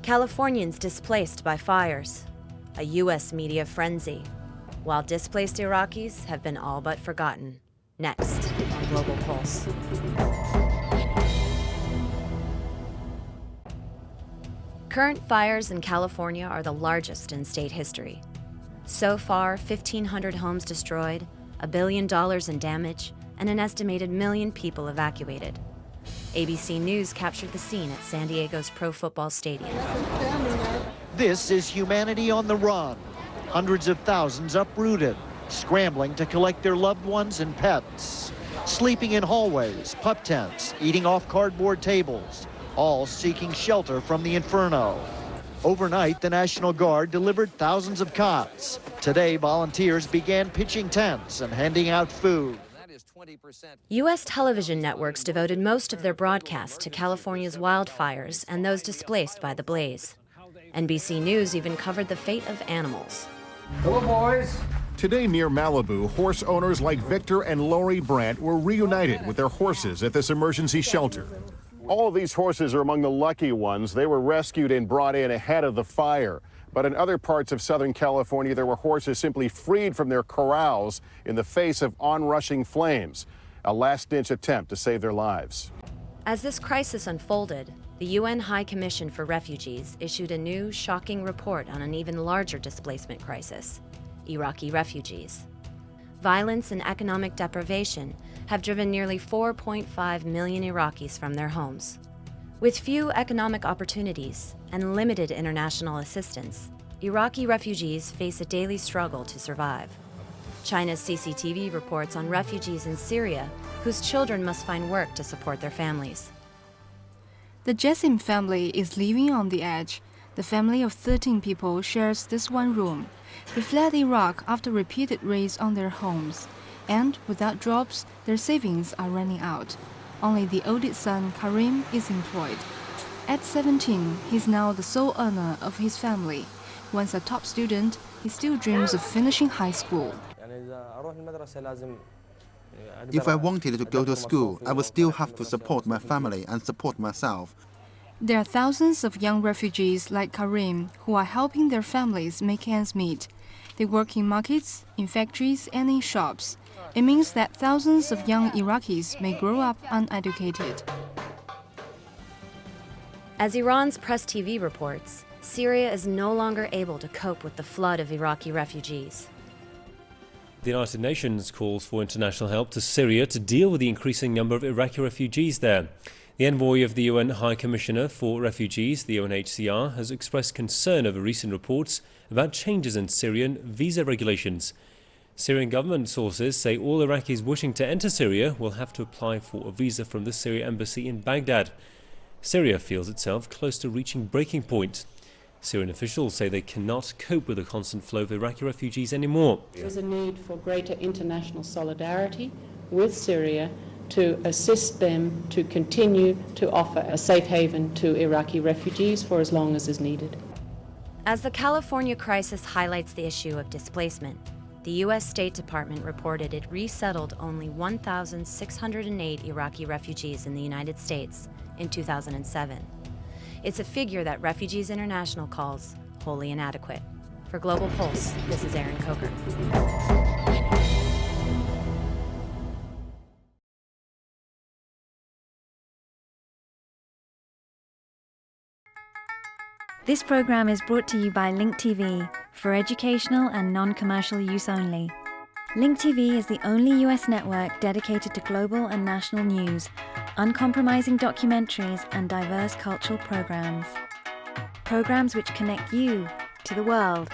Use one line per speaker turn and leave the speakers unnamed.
Californians displaced by fires, a U.S. media frenzy, while displaced Iraqis have been all but forgotten. Next on Global Pulse. Current fires in California are the largest in state history. So far, 1,500 homes destroyed, $1 billion in damage, and an estimated 1 million people evacuated. ABC News captured the scene at San Diego's Pro Football Stadium.
This is humanity on the run. Hundreds of thousands uprooted, scrambling to collect their loved ones and pets. Sleeping in hallways, pup tents, eating off cardboard tables, all seeking shelter from the inferno. Overnight, the National Guard delivered thousands of cots. Today, volunteers began pitching tents and handing out food.
U.S. television networks devoted most of their broadcasts to California's wildfires and those displaced by the blaze. NBC News even covered the fate of animals.
Hello, boys.
Today near Malibu, horse owners like Victor and Lori Brandt were reunited with their horses at this emergency shelter. All of these horses are among the lucky ones. They were rescued and brought in ahead of the fire. But in other parts of Southern California, there were horses simply freed from their corrals in the face of onrushing flames. A last-ditch attempt to save their lives.
As this crisis unfolded, the UN High Commission for Refugees issued a new, shocking report on an even larger displacement crisis: Iraqi refugees. Violence and economic deprivation have driven nearly 4.5 million Iraqis from their homes. With few economic opportunities and limited international assistance, Iraqi refugees face a daily struggle to survive. China's CCTV reports on refugees in Syria whose children must find work to support their families.
The Jessim family is living on the edge. The family of 13 people shares this one room. They fled Iraq after repeated raids on their homes, and without jobs, their savings are running out. Only the oldest son, Karim, is employed. At 17, he's now the sole earner of his family. Once a top student, he still dreams of finishing high school.
If I wanted to go to school, I would still have to support my family and support myself.
There are thousands of young refugees like Karim who are helping their families make ends meet. They work in markets, in factories, and in shops. It means that thousands of young Iraqis may grow up uneducated.
As Iran's Press TV reports, Syria is no longer able to cope with the flood of Iraqi refugees.
The United Nations calls for international help to Syria to deal with the increasing number of Iraqi refugees there. The envoy of the UN High Commissioner for Refugees, the UNHCR, has expressed concern over recent reports about changes in Syrian visa regulations. Syrian government sources say all Iraqis wishing to enter Syria will have to apply for a visa from the Syria embassy in Baghdad. Syria feels itself close to reaching breaking point. Syrian officials say they cannot cope with the constant flow of Iraqi refugees anymore.
There's a need for greater international solidarity with Syria to assist them to continue to offer a safe haven to Iraqi refugees for as long as is needed.
As the California crisis highlights the issue of displacement, the U.S. State Department reported it resettled only 1,608 Iraqi refugees in the United States in 2007. It's a figure that Refugees International calls wholly inadequate. For Global Pulse, this is Erin Coker.
This program is brought to you by Link TV for educational and non-commercial use only. Link TV is the only US network dedicated to global and national news, uncompromising documentaries, and diverse cultural programs. Programs which connect you to the world.